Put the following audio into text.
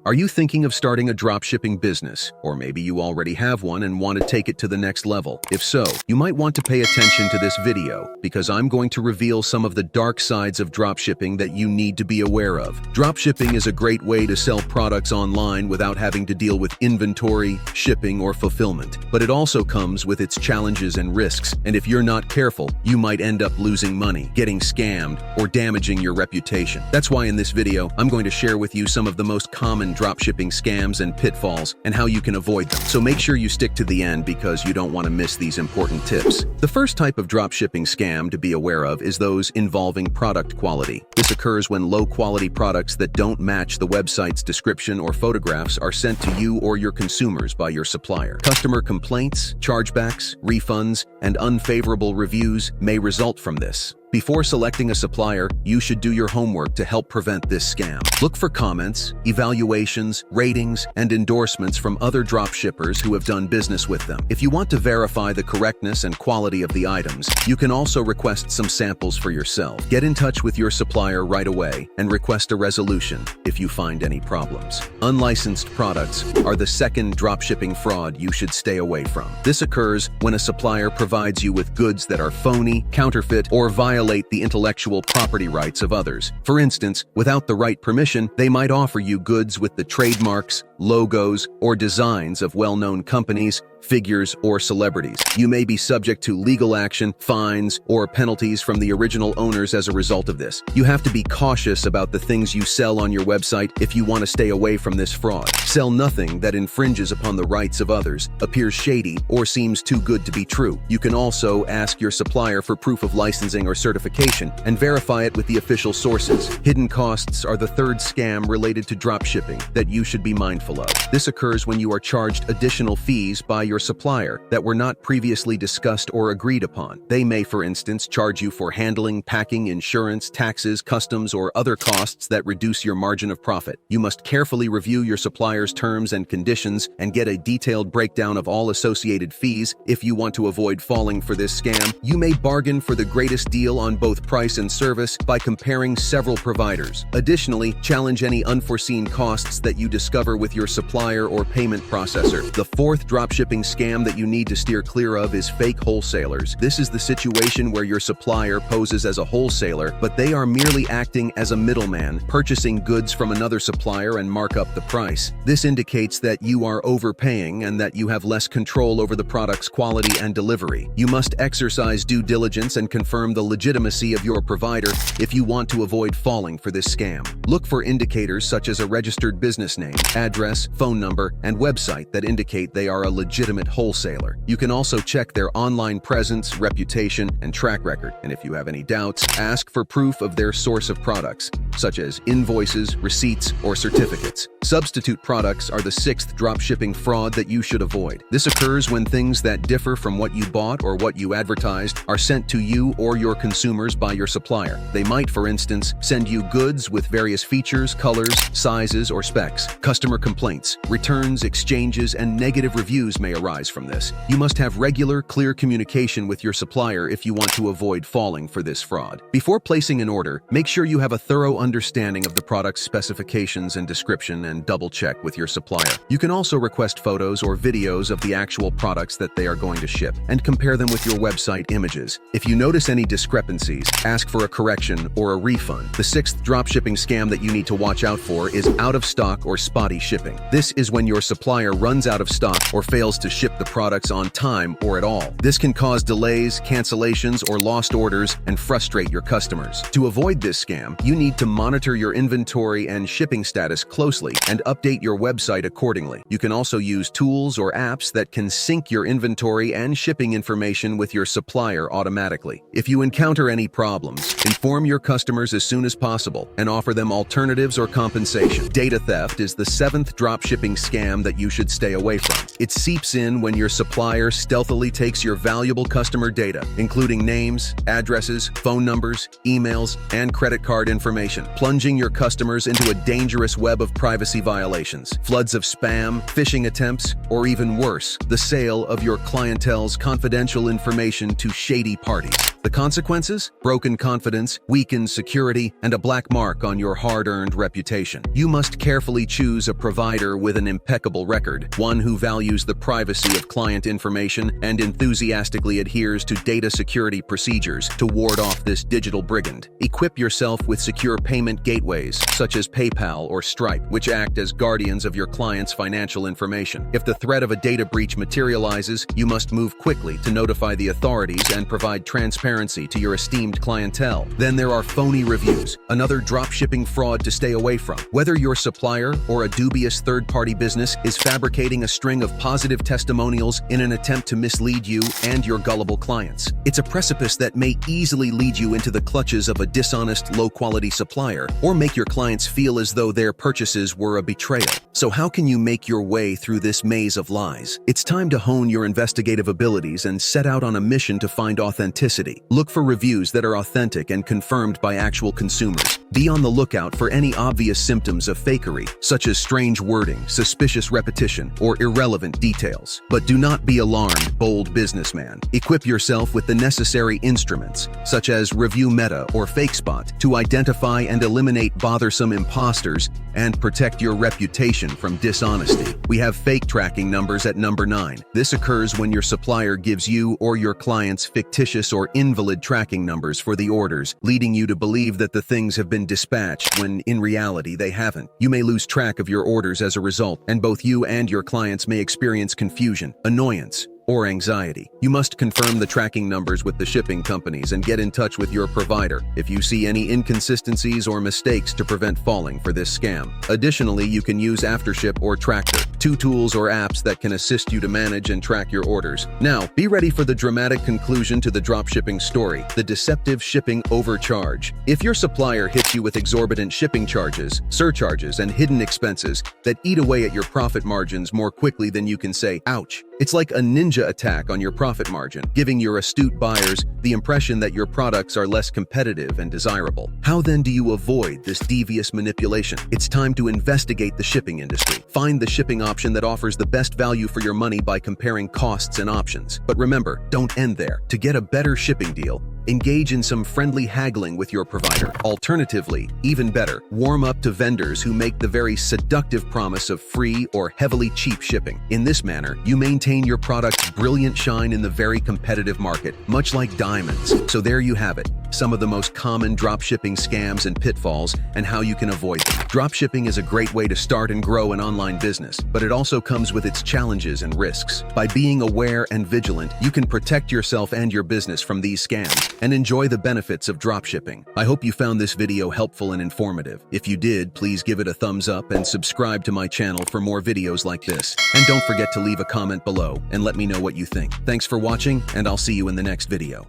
Are you thinking of starting a dropshipping business? Or maybe you already have one and want to take it to the next level? If so, you might want to pay attention to this video because I'm going to reveal some of the dark sides of dropshipping that you need to be aware of. Dropshipping is a great way to sell products online without having to deal with inventory, shipping, or fulfillment. But it also comes with its challenges and risks, and if you're not careful, you might end up losing money, getting scammed, or damaging your reputation. That's why in this video, I'm going to share with you some of the most common dropshipping scams and pitfalls and how you can avoid them. So make sure you stick to the end because you don't want to miss these important tips. The first type of dropshipping scam to be aware of is those involving product quality. This occurs when low-quality products that don't match the website's description or photographs are sent to you or your consumers by your supplier. Customer complaints, chargebacks, refunds, and unfavorable reviews may result from this. Before selecting a supplier, you should do your homework to help prevent this scam. Look for comments, evaluations, ratings, and endorsements from other dropshippers who have done business with them. If you want to verify the correctness and quality of the items, you can also request some samples for yourself. Get in touch with your supplier right away and request a resolution if you find any problems. Unlicensed products are the second dropshipping fraud you should stay away from. This occurs when a supplier provides you with goods that are phony, counterfeit, or violate the intellectual property rights of others. For instance, without the right permission, they might offer you goods with the trademarks, logos, or designs of well-known companies, figures, or celebrities. You may be subject to legal action, fines, or penalties from the original owners as a result of this. You have to be cautious about the things you sell on your website if you want to stay away from this fraud. Sell nothing that infringes upon the rights of others, appears shady, or seems too good to be true. You can also ask your supplier for proof of licensing or certification and verify it with the official sources. Hidden costs are the third scam related to dropshipping that you should be mindful of. This occurs when you are charged additional fees by your supplier that were not previously discussed or agreed upon. They may, for instance, charge you for handling, packing, insurance, taxes, customs, or other costs that reduce your margin of profit. You must carefully review your supplier's terms and conditions and get a detailed breakdown of all associated fees if you want to avoid falling for this scam. You may bargain for the greatest deal on both price and service by comparing several providers. Additionally, challenge any unforeseen costs that you discover with your supplier or payment processor. The fourth dropshipping scam that you need to steer clear of is fake wholesalers. This is the situation where your supplier poses as a wholesaler, but they are merely acting as a middleman, purchasing goods from another supplier and mark up the price. This indicates that you are overpaying and that you have less control over the product's quality and delivery. You must exercise due diligence and confirm the legitimacy of your provider if you want to avoid falling for this scam. Look for indicators such as a registered business name, address, phone number, and website that indicate they are a legitimate wholesaler. You can also check their online presence, reputation, and track record. And if you have any doubts, ask for proof of their source of products, such as invoices, receipts, or certificates. Substitute products are the sixth dropshipping fraud that you should avoid. This occurs when things that differ from what you bought or what you advertised are sent to you or your consumers by your supplier. They might, for instance, send you goods with various features, colors, sizes, or specs. Customer complaints, returns, exchanges, and negative reviews may arise from this. You must have regular, clear communication with your supplier if you want to avoid falling for this fraud. Before placing an order, make sure you have a thorough understanding of the product's specifications and description and double-check with your supplier. You can also request photos or videos of the actual products that they are going to ship and compare them with your website images. If you notice any discrepancies, ask for a correction or a refund. The sixth dropshipping scam that you need to watch out for is out-of-stock or spotty shipping. This is when your supplier runs out of stock or fails to ship the products on time or at all. This can cause delays, cancellations, or lost orders and frustrate your customers. To avoid this scam, you need to monitor your inventory and shipping status closely and update your website accordingly. You can also use tools or apps that can sync your inventory and shipping information with your supplier automatically. If you encounter any problems, inform your customers as soon as possible and offer them alternatives or compensation. Data theft is the seventh dropshipping scam that you should stay away from. It seeps in when your supplier stealthily takes your valuable customer data, including names, addresses, phone numbers, emails, and credit card information, plunging your customers into a dangerous web of privacy violations, floods of spam, phishing attempts, or even worse, the sale of your clientele's confidential information to shady parties. The consequences? Broken confidence, weakened security, and a black mark on your hard-earned reputation. You must carefully choose a provider with an impeccable record, one who values the privacy of client information and enthusiastically adheres to data security procedures to ward off this digital brigand. Equip yourself with secure payment gateways, such as PayPal or Stripe, which act as guardians of your client's financial information. If the threat of a data breach materializes, you must move quickly to notify the authorities and provide transparency to your esteemed clientele. Then there are phony reviews, another dropshipping fraud to stay away from. Whether your supplier or a dubious third-party business is fabricating a string of positive testimonials in an attempt to mislead you and your gullible clients, it's a precipice that may easily lead you into the clutches of a dishonest, low-quality supplier or make your clients feel as though their purchases were a betrayal. So how can you make your way through this maze of lies? It's time to hone your investigative abilities and set out on a mission to find authenticity. Look for reviews that are authentic and confirmed by actual consumers. Be on the lookout for any obvious symptoms of fakery, such as strange wording, suspicious repetition, or irrelevant details. But do not be alarmed, bold businessman. Equip yourself with the necessary instruments, such as Review Meta or FakeSpot, to identify and eliminate bothersome imposters and protect your reputation from dishonesty. We have fake tracking numbers at number 9. This occurs when your supplier gives you or your clients fictitious or invalid tracking numbers for the orders, leading you to believe that the things have been dispatched when in reality they haven't. You may lose track of your orders as a result, and both you and your clients may experience confusion, annoyance, or anxiety. You must confirm the tracking numbers with the shipping companies and get in touch with your provider if you see any inconsistencies or mistakes to prevent falling for this scam. Additionally, you can use Aftership or Tractor, 2 tools or apps that can assist you to manage and track your orders. Now, be ready for the dramatic conclusion to the dropshipping story, the deceptive shipping overcharge. If your supplier hits you with exorbitant shipping charges, surcharges, and hidden expenses that eat away at your profit margins more quickly than you can say, ouch, it's like a ninja attack on your profit margin, giving your astute buyers the impression that your products are less competitive and desirable. How then do you avoid this devious manipulation? It's time to investigate the shipping industry. Find the shipping option that offers the best value for your money by comparing costs and options. But remember, don't end there. To get a better shipping deal, engage in some friendly haggling with your provider. Alternatively, even better, warm up to vendors who make the very seductive promise of free or heavily cheap shipping. In this manner, you maintain your product's brilliant shine in the very competitive market, much like diamonds. So there you have it, some of the most common dropshipping scams and pitfalls and how you can avoid them. Dropshipping is a great way to start and grow an online business, but it also comes with its challenges and risks. By being aware and vigilant, you can protect yourself and your business from these scams and enjoy the benefits of dropshipping. I hope you found this video helpful and informative. If you did, please give it a thumbs up and subscribe to my channel for more videos like this. And don't forget to leave a comment below and let me know what you think. Thanks for watching, and I'll see you in the next video.